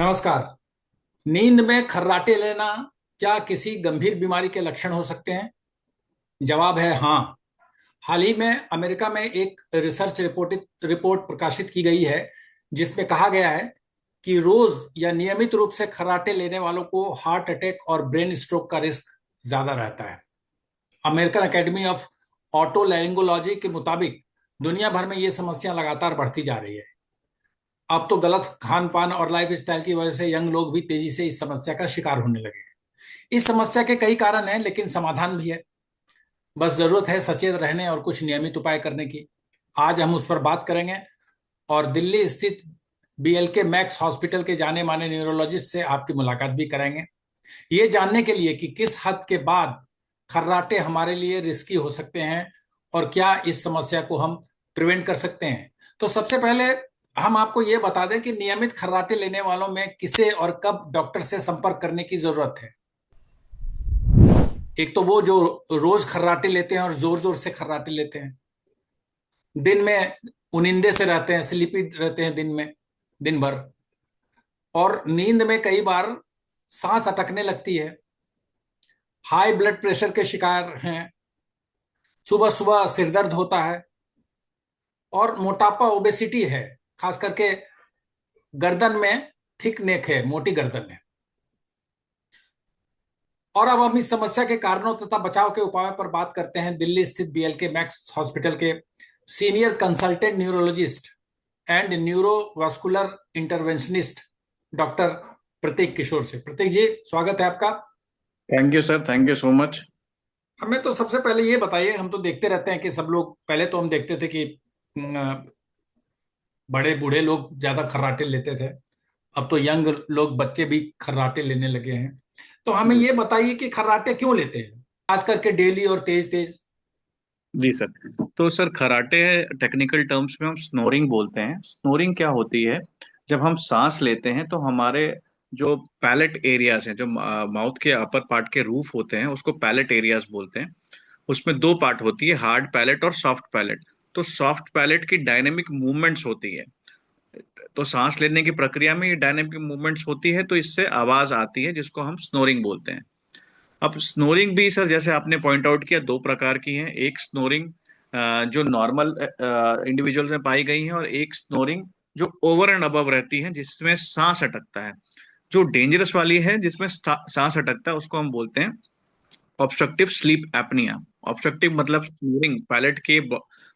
नमस्कार। नींद में खर्राटे लेना क्या किसी गंभीर बीमारी के लक्षण हो सकते हैं? जवाब है हाँ। हाल ही में अमेरिका में एक रिसर्च रिपोर्ट प्रकाशित की गई है जिसमें कहा गया है कि रोज या नियमित रूप से खर्राटे लेने वालों को हार्ट अटैक और ब्रेन स्ट्रोक का रिस्क ज्यादा रहता है। अमेरिकन एकेडमी ऑफ ऑटोलैरिंगोलॉजी के मुताबिक दुनिया भर में ये समस्या लगातार बढ़ती जा रही है। अब तो गलत खान पान और लाइफ स्टाइल की वजह से यंग लोग भी तेजी से इस समस्या का शिकार होने लगे हैं। इस समस्या के कई कारण हैं, लेकिन समाधान भी है। बस जरूरत है सचेत रहने और कुछ नियमित उपाय करने की। आज हम उस पर बात करेंगे और दिल्ली स्थित बीएलके मैक्स हॉस्पिटल के जाने माने न्यूरोलॉजिस्ट से आपकी मुलाकात भी कराएंगे, ये जानने के लिए कि किस हद के बाद खर्राटे हमारे लिए रिस्की हो सकते हैं और क्या इस समस्या को हम प्रिवेंट कर सकते हैं। तो सबसे पहले हम आपको ये बता दें कि नियमित खर्राटे लेने वालों में किसे और कब डॉक्टर से संपर्क करने की जरूरत है। एक तो वो जो रोज खर्राटे लेते हैं और जोर जोर से खर्राटे लेते हैं, दिन में उनिंदे से रहते हैं, स्लीपी रहते हैं दिन में, दिन भर, और नींद में कई बार सांस अटकने लगती है, हाई ब्लड प्रेशर के शिकार हैं, सुबह सुबह सिरदर्द होता है, और मोटापा ओबेसिटी है, खास करके गर्दन में थिक नेक है, मोटी गर्दन है। और अब हम इस समस्या के कारणों तथा बचाव के उपायों पर बात करते हैं दिल्ली स्थित बीएलके मैक्स हॉस्पिटल के senior consultant neurologist and neurovascular interventionist doctor Pratik Kishore से। प्रतीक जी, स्वागत है आपका। Thank you sir, thank you so much. हमें तो सबसे पहले ये बताइए, हम तो देखते रहते हैं कि सब लोग, पहले तो हम देखते थे कि बड़े बूढ़े लोग ज्यादा खर्राटे लेते थे, अब तो यंग लोग, बच्चे भी खर्राटे लेने लगे हैं। तो हमें जी ये बताइए कि खर्राटे क्यों लेते हैं, खास करके डेली और तेज तेज। जी सर। तो सर खराटे टेक्निकल टर्म्स में हम स्नोरिंग बोलते हैं। स्नोरिंग क्या होती है? जब हम सांस लेते हैं तो हमारे जो पैलेट एरियाज हैं, जो माउथ के अपर पार्ट के रूफ होते हैं, उसको पैलेट एरियाज बोलते हैं। उसमें दो पार्ट होती है, हार्ड पैलेट और सॉफ्ट पैलेट। तो सॉफ्ट पैलेट की डायनेमिक मूवमेंट्स होती है। तो सांस लेने की प्रक्रिया में ये डायनेमिक मूवमेंट्स होती है, तो इससे आवाज आती है, जिसको हम स्नोरिंग बोलते हैं। अब स्नोरिंग भी सर, जैसे आपने पॉइंट आउट किया, दो प्रकार की है। एक स्नोरिंग जो नॉर्मल इंडिविजुअल में पाई गई है, और एक स्नोरिंग जो ओवर एंड अबव रहती है, जिसमें सांस अटकता है। जो डेंजरस वाली है, जिसमें सांस अटकता है, उसको हम बोलते हैं ऑब्स्ट्रक्टिव स्लीप एपनिया। ऑब्स्ट्रक्टिव मतलब स्नोरिंग, पैलेट के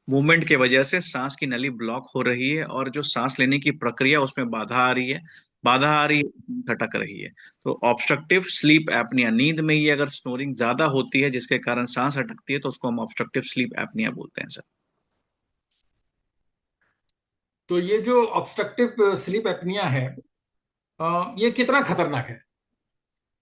मूवमेंट के वजह से सांस की नली ब्लॉक हो रही है, और जो सांस लेने की प्रक्रिया उसमें बाधा आ रही है, खटक रही है। तो ऑब्स्ट्रक्टिव स्लीप एपनिया, नींद में ये अगर स्नोरिंग ज्यादा होती है जिसके कारण सांस अटकती है, तो उसको हम ऑब्स्ट्रक्टिव स्लीप एपनिया बोलते हैं सर। तो ये जो ऑब्स्ट्रक्टिव स्लीप एपनिया है, ये कितना खतरनाक है?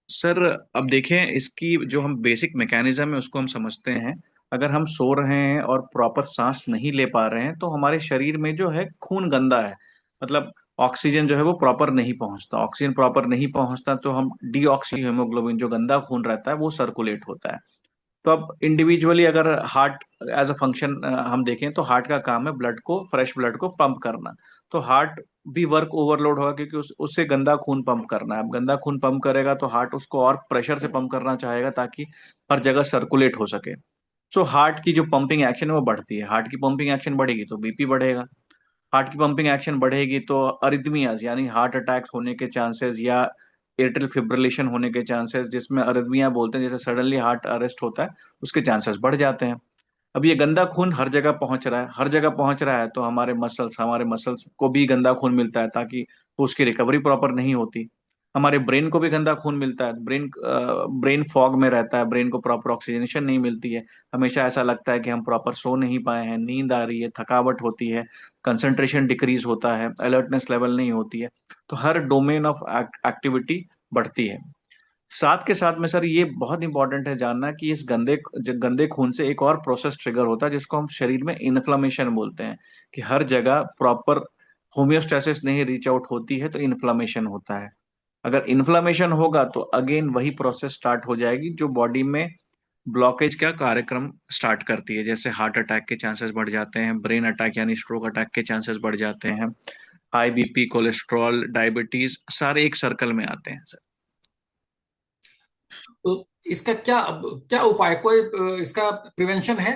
सर अब देखें, इसकी जो हम बेसिक मैकेनिज्म है उसको हम समझते हैं। अगर हम सो रहे हैं और प्रॉपर सांस नहीं ले पा रहे हैं, तो हमारे शरीर में जो है खून गंदा है। मतलब ऑक्सीजन जो है वो प्रॉपर नहीं पहुंचता। ऑक्सीजन प्रॉपर नहीं पहुंचता तो हम डीऑक्सी हीमोग्लोबिन, जो गंदा खून रहता है, वो सर्कुलेट होता है। तो अब इंडिविजुअली अगर हार्ट एज अ फंक्शन हम देखें, तो हार्ट का काम है ब्लड को, फ्रेश ब्लड को पंप करना। तो हार्ट भी वर्क ओवरलोड होगा, क्योंकि उससे गंदा खून पंप करना है। अब गंदा खून पंप करेगा तो हार्ट उसको और प्रेशर से पंप करना चाहेगा, ताकि हर जगह सर्कुलेट हो सके। सो हार्ट की जो पंपिंग एक्शन है वो बढ़ती है। हार्ट की पंपिंग एक्शन बढ़ेगी तो बीपी बढ़ेगा। हार्ट की पंपिंग एक्शन बढ़ेगी तो अरिथमियाज, यानी हार्ट अटैक होने के चांसेस, या एट्रियल फिब्रिलेशन होने के चांसेस, जिसमें अरिथमिया बोलते हैं, जैसे सडनली हार्ट अरेस्ट होता है, उसके चांसेस बढ़ जाते हैं। अब ये गंदा खून हर जगह पहुंच रहा है, हर जगह पहुंच रहा है, तो हमारे मसल्स को भी गंदा खून मिलता है, ताकि तो उसकी रिकवरी प्रॉपर नहीं होती। हमारे ब्रेन को भी गंदा खून मिलता है, ब्रेन फॉग में रहता है, ब्रेन को प्रॉपर ऑक्सीजनेशन नहीं मिलती है। हमेशा ऐसा लगता है कि हम प्रॉपर सो नहीं पाए हैं, नींद आ रही है, थकावट होती है, कंसंट्रेशन डिक्रीज होता है, अलर्टनेस लेवल नहीं होती है। तो हर डोमेन ऑफ एक्टिविटी बढ़ती है। साथ के साथ में सर, ये बहुत इंपॉर्टेंट है जानना कि इस गंदे खून से एक और प्रोसेस ट्रिगर होता है, जिसको हम शरीर में इन्फ्लामेशन बोलते हैं। कि हर जगह प्रॉपर होम्योस्टेसिस नहीं रीच आउट होती है, तो इन्फ्लामेशन होता है। अगर इन्फ्लामेशन होगा तो अगेन वही प्रोसेस स्टार्ट हो जाएगी, जो बॉडी में ब्लॉकेज का कार्यक्रम स्टार्ट करती है। जैसे हार्ट अटैक के चांसेस बढ़ जाते हैं, ब्रेन अटैक यानी स्ट्रोक अटैक के चांसेस बढ़ जाते हैं, हाई बीपी, कोलेस्ट्रॉल, डायबिटीज, सारे एक सर्कल में आते हैं सर। तो इसका क्या क्या उपाय, कोई इसका प्रिवेंशन है?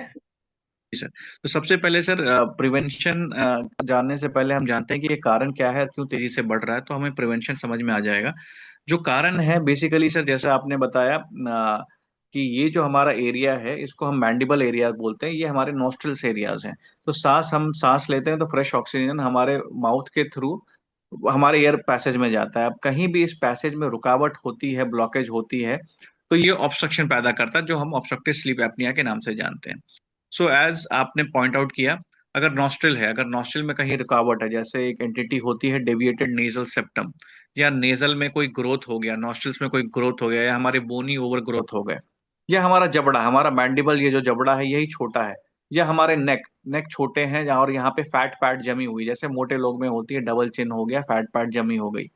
जी सर। तो सबसे पहले सर, प्रिवेंशन जानने से पहले हम जानते हैं कि ये कारण क्या है, क्यों तेजी से बढ़ रहा है, तो हमें प्रिवेंशन समझ में आ जाएगा। जो कारण है बेसिकली सर, जैसा आपने बताया कि ये जो हमारा एरिया है इसको हम मैंडिबल एरिया बोलते हैं, ये हमारे नोस्ट्रल्स एरियाज हैं। तो हम सांस लेते हैं तो फ्रेश ऑक्सीजन हमारे माउथ के थ्रू हमारे एयर पैसेज में जाता है। अब कहीं भी इस पैसेज में रुकावट होती है, ब्लॉकेज होती है, तो ये ऑब्स्ट्रक्शन पैदा करता है, जो हम ऑब्स्ट्रक्टिव स्लीप एपनिया के नाम से जानते हैं। सो एज आपने पॉइंट आउट किया, अगर नॉस्ट्रल है, अगर नॉस्ट्रल में कहीं रुकावट है, जैसे एक एंटिटी होती है डेविएटेड नेजल सेप्टम, या नेजल में कोई ग्रोथ हो गया, नॉस्ट्रल्स में कोई ग्रोथ हो गया, या हमारे बोनी ओवर ग्रोथ हो गए, या हमारा जबड़ा, हमारा मैंडिबल, ये जो जबड़ा है यही छोटा है, या हमारे नेक नेक छोटे हैं और यहाँ पे फैट पैट जमी हुई, जैसे मोटे लोग में होती है, डबल चिन हो गया, फैट पैट जमी हो गई,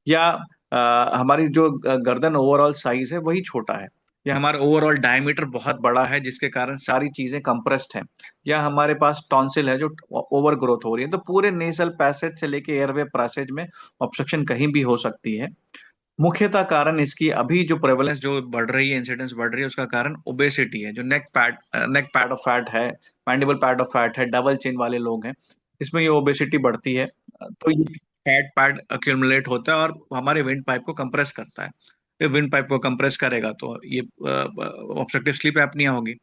या हमारी जो गर्दन ओवरऑल साइज है वही छोटा है, या हमारा ओवरऑल डायमीटर बहुत बड़ा है जिसके कारण सारी चीजें कंप्रेस्ड हैं, या हमारे पास टॉन्सिल है जो ओवर ग्रोथ हो रही है, तो पूरे नेजल पैसेज से लेके एयरवे पैसेज में ऑब्स्ट्रक्शन कहीं भी हो सकती है। मुख्यतः कारण इसकी अभी जो प्रेवलेंस जो बढ़ रही है, इंसिडेंस बढ़ रही है, उसका कारण ओबेसिटी है, जो नेक पैड ऑफ फैट है, मैंडिबल पैड ऑफ फैट है, डबल चिन वाले लोग हैं, इसमें ये ओबेसिटी बढ़ती है। तो ये फैट पैड अक्यूमुलेट होता है और हमारे विंड पाइप को कंप्रेस करता है। ये विंड पाइप को कंप्रेस करेगा तो ये ऑब्स्ट्रक्टिव स्लीप एपनिया होगी।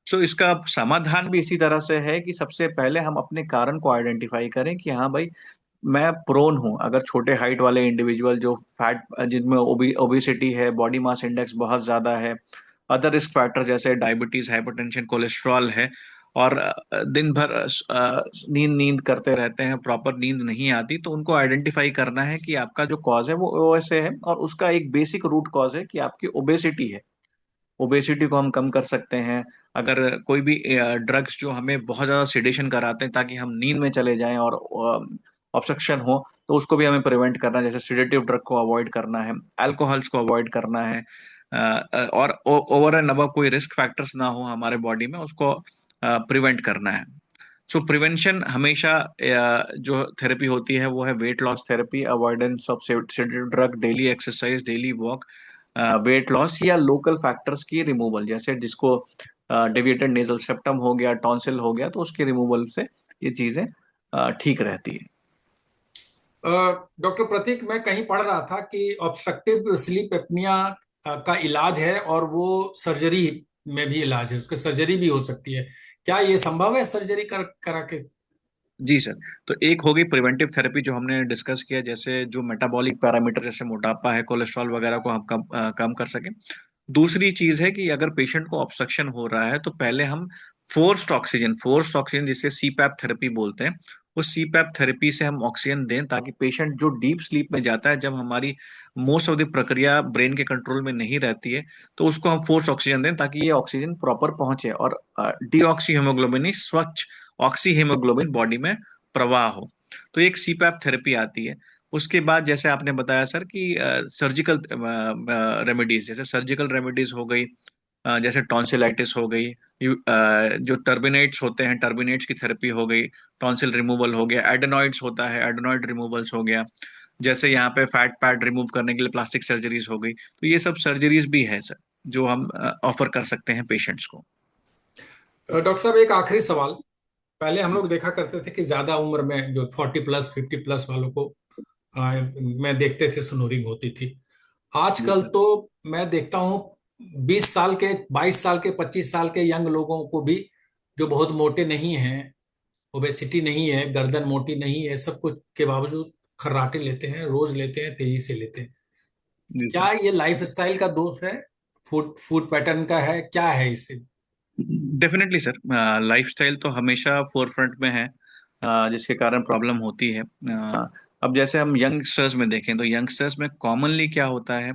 सो इसका समाधान भी इसी तरह से है कि सबसे पहले हम अपने कारण को आइडेंटिफाई करें कि हाँ भाई, मैं प्रोन हूं, अगर छोटे हाइट वाले इंडिविजुअल जो फैट, जिनमें ओबिसिटी है, बॉडी मास इंडेक्स बहुत ज्यादा है, अदर रिस्क फैक्टर जैसे डायबिटीज, हाइपरटेंशन, कोलेस्ट्रॉल है, और दिन भर नींद नींद करते रहते हैं, प्रॉपर नींद नहीं आती, तो उनको आइडेंटिफाई करना है कि आपका जो कॉज है वो ऐसे है, और उसका एक बेसिक रूट कॉज है कि आपकी ओबेसिटी है। ओबेसिटी को हम कम कर सकते हैं। अगर कोई भी ड्रग्स जो हमें बहुत ज्यादा सिडेशन कराते हैं ताकि हम नींद में चले जाएं और ऑब्स्ट्रक्शन हो, तो उसको भी हमें प्रिवेंट करना है, जैसे सिडेटिव ड्रग को अवॉइड करना है, अल्कोहल्स को अवॉइड करना है, और ओवर एंड अबव कोई रिस्क फैक्टर्स ना हो हमारे बॉडी में, उसको प्रिवेंट करना है। सो प्रिवेंशन हमेशा जो थेरेपी होती है वो है weight loss therapy, avoidance of sedative drug, daily exercise, daily walk, weight loss, या लोकल फैक्टर्स की रिमूवल, जैसे जिसको डेविएटेड नेजल सेप्टम हो गया, टॉन्सिल हो गया, तो उसके रिमूवल से ये चीजें ठीक रहती है। डॉक्टर प्रतीक, मैं कहीं पढ़ रहा था कि ऑब्स्ट्रक्टिव स्लीप एपनिया का इलाज है और वो सर्जरी में भी इलाज है, उसकी सर्जरी भी हो सकती है। क्या ये संभव है सर्जरी करा के? जी सर। तो एक होगी प्रिवेंटिव थेरेपी जो हमने डिस्कस किया, जैसे जो मेटाबॉलिक पैरामीटर जैसे मोटापा है, कोलेस्ट्रॉल वगैरह को हम कम कर सकें। दूसरी चीज है कि अगर पेशेंट को ऑब्स्ट्रक्शन हो रहा है तो पहले हम फोर्स्ड ऑक्सीजन जिसे सीपैप थेरेपी बोलते हैं, उस सीपैप थेरेपी से हम ऑक्सीजन दें, ताकि पेशेंट जो डीप स्लीप में जाता है, जब हमारी मोस्ट ऑफ द प्रक्रिया ब्रेन के कंट्रोल में नहीं रहती है, तो उसको हम फोर्स ऑक्सीजन दें ताकि ये ऑक्सीजन प्रॉपर पहुंचे और डीऑक्सी हीमोग्लोबिन, स्वच्छ ऑक्सी हीमोग्लोबिन बॉडी में प्रवाह हो। तो एक सीपैप थेरेपी आती है। उसके बाद जैसे आपने बताया सर कि सर्जिकल रेमेडीज, जैसे सर्जिकल रेमेडीज हो गई, जैसे टॉन्सिलाइटिस हो गई, जो टर्बिनेट्स होते हैं, टर्बिनेट्स की थेरेपी हो गई, टॉन्सिल रिमूवल हो गया, एडेनॉइड्स होता है, एडेनॉइड रिमूवल्स हो गया, जैसे यहाँ पे फैट पैड रिमूव करने के लिए प्लास्टिक सर्जरीज हो गई, तो ये सब सर्जरीज भी है सर, जो हम ऑफर कर सकते हैं पेशेंट्स को। डॉक्टर साहब, एक आखिरी सवाल। पहले हम जी लोग सर। देखा करते थे कि ज्यादा उम्र में जो 40+ 50+ वालों को में देखते थे स्नोरिंग होती थी। जी आजकल सर। तो मैं देखता हूँ 20 साल के, 22 साल के, 25 साल के यंग लोगों को भी, जो बहुत मोटे नहीं हैं, ओबेसिटी नहीं है, गर्दन मोटी नहीं है, सब कुछ के बावजूद खर्राटे लेते हैं, रोज लेते हैं, तेजी से लेते हैं। जी क्या सर। ये लाइफ स्टाइल का दोष है? फूड फूड पैटर्न का है? क्या है इसे? डेफिनेटली सर, लाइफस्टाइल तो हमेशा फोरफ्रंट में है, जिसके कारण प्रॉब्लम होती है। अब जैसे हम यंगस्टर्स में देखें तो यंगस्टर्स में कॉमनली क्या होता है,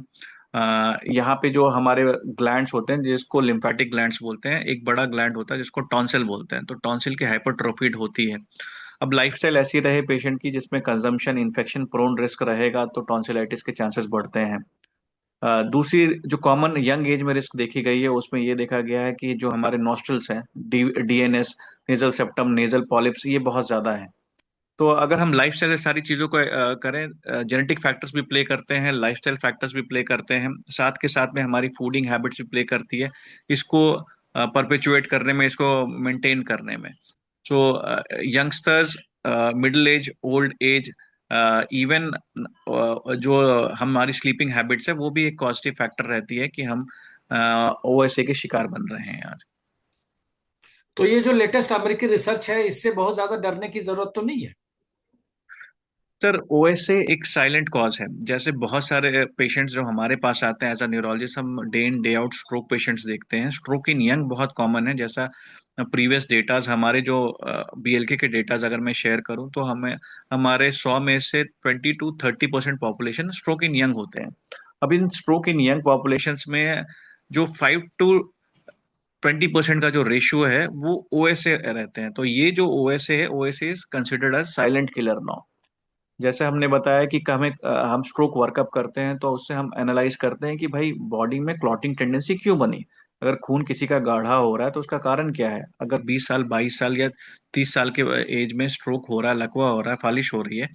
यहाँ पे जो हमारे ग्लैंड्स होते हैं जिसको लिम्फेटिक ग्लैंड्स बोलते हैं, एक बड़ा ग्लैंड होता है जिसको टॉन्सिल बोलते हैं, तो टॉन्सिल की हाइपरट्रोफीड होती है। अब लाइफस्टाइल ऐसी रहे पेशेंट की जिसमें कंजम्पशन, इन्फेक्शन प्रोन रिस्क रहेगा, तो टॉन्सिलाइटिस के चांसेस बढ़ते हैं। दूसरी जो कॉमन यंग एज में रिस्क देखी गई है उसमें ये देखा गया है कि जो हमारे नॉस्ट्रल्स हैं, DNS, nasal septum, nasal polyps, ये बहुत ज्यादा है। तो अगर हम लाइफस्टाइल से सारी चीजों को करें, जेनेटिक फैक्टर्स भी प्ले करते हैं, लाइफस्टाइल फैक्टर्स भी प्ले करते हैं, साथ के साथ में हमारी फूडिंग हैबिट्स भी प्ले करती है इसको परपेचुएट करने में, इसको मेंटेन करने में। So youngsters, middle age, old age, even जो हमारी स्लीपिंग हैबिट्स है वो भी एक पॉजिटिव फैक्टर रहती है कि हम ओएसए के शिकार बन रहे हैं आज। तो ये जो लेटेस्ट अमेरिकी रिसर्च है, इससे बहुत ज्यादा डरने की जरूरत तो नहीं है? सर ओएसए एक साइलेंट कॉज है। जैसे बहुत सारे पेशेंट्स जो हमारे पास आते हैं एज अ न्यूरोलॉजिस्ट, हम day in day out stroke patients देखते हैं। स्ट्रोक इन यंग बहुत कॉमन है। जैसा प्रीवियस डेटाज, हमारे जो बीएलके के डेटाज अगर मैं शेयर करूं तो हमें हमारे 100 में से 20 to 30% population stroke in young होते हैं। अब इन स्ट्रोक इन यंग पॉपुलेशन में जो 5 to 20% का जो रेशियो है वो ओएसए रहते हैं। तो ये जो ओएसए है, OSA is considered as silent killer now. जैसे हमने बताया कि हम स्ट्रोक वर्कअप करते हैं तो उससे हम एनालाइज करते हैं कि भाई बॉडी में क्लॉटिंग टेंडेंसी क्यों बनी। अगर खून किसी का गाढ़ा हो रहा है तो उसका कारण क्या है। अगर 20 साल, 22 साल या 30 साल के एज में स्ट्रोक हो रहा है, लकवा हो रहा है, फालिश हो रही है,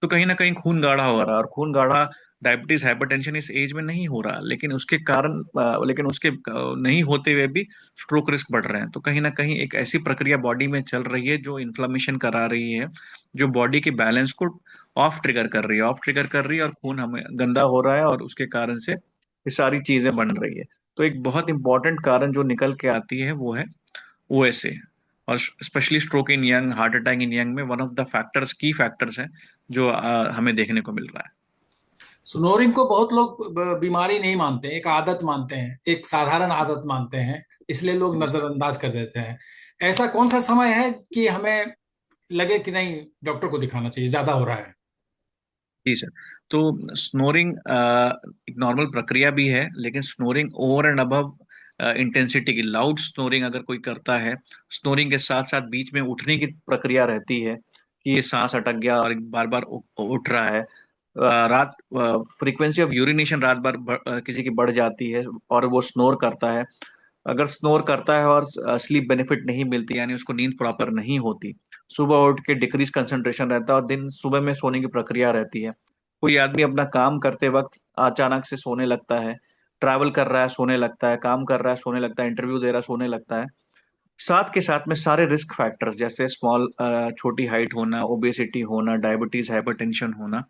तो कहीं ना कहीं खून गाढ़ा हो रहा है। और खून गाढ़ा, डायबिटीज, हाइपरटेंशन इस एज में नहीं हो रहा, लेकिन उसके नहीं होते हुए भी स्ट्रोक रिस्क बढ़ रहे हैं। तो कहीं ना कहीं एक ऐसी प्रक्रिया बॉडी में चल रही है जो इन्फ्लामेशन करा रही है, जो बॉडी के बैलेंस को ऑफ ट्रिगर कर रही है, और खून हमें गंदा हो रहा है, और उसके कारण से ये सारी चीजें बन रही है। तो एक बहुत इंपॉर्टेंट कारण जो निकल के आती है वो है ओएसए। और specially stroke in young, heart attack in young में वन ऑफ द फैक्टर्स, की फैक्टर्स हैं जो हमें देखने को मिल रहा है। स्नोरिंग को बहुत लोग बीमारी नहीं मानते, एक आदत मानते हैं, एक साधारण आदत मानते हैं, इसलिए लोग नजरअंदाज कर देते हैं। ऐसा कौन सा समय है कि हमें लगे कि नहीं, डॉक्टर को दिखाना चाहिए, ज्यादा हो रहा है? जी सर। तो स्नोरिंग एक नॉर्मल प्रक्रिया भी है, लेकिन snoring over and above intensity की, लाउड स्नोरिंग अगर कोई करता है, स्नोरिंग के साथ साथ बीच में उठने की प्रक्रिया रहती है कि ये सांस अटक गया और बार बार उठ रहा है। रात फ्रीक्वेंसी ऑफ यूरिनेशन रात भर किसी की बढ़ जाती है और वो स्नोर करता है। अगर स्नोर करता है और स्लीप बेनिफिट नहीं मिलती, यानी उसको नींद प्रॉपर नहीं होती, सुबह उठ के डिक्रीज कंसंट्रेशन रहता है और दिन सुबह में सोने की प्रक्रिया रहती है। कोई आदमी अपना काम करते वक्त अचानक से सोने लगता है, ट्रैवल कर रहा है सोने लगता है, काम कर रहा है सोने लगता है, इंटरव्यू दे रहा है सोने लगता है। साथ के साथ में सारे रिस्क फैक्टर्स जैसे छोटी हाइट होना, ओबेसिटी होना, डायबिटीज, हाइपरटेंशन होना,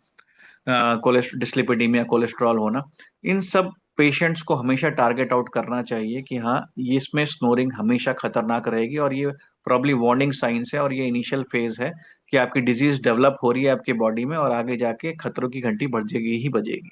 डिस्लिपिडीमिया, कोलेस्ट्रॉल होना, इन सब पेशेंट्स को हमेशा टारगेट आउट करना चाहिए कि हाँ, ये इसमें स्नोरिंग हमेशा खतरनाक रहेगी और ये प्रॉब्ली वार्निंग साइंस है और ये इनिशियल फेज है कि आपकी डिजीज डेवलप हो रही है आपके बॉडी में, और आगे जाके खतरों की घंटी बजेगी ही बजेगी।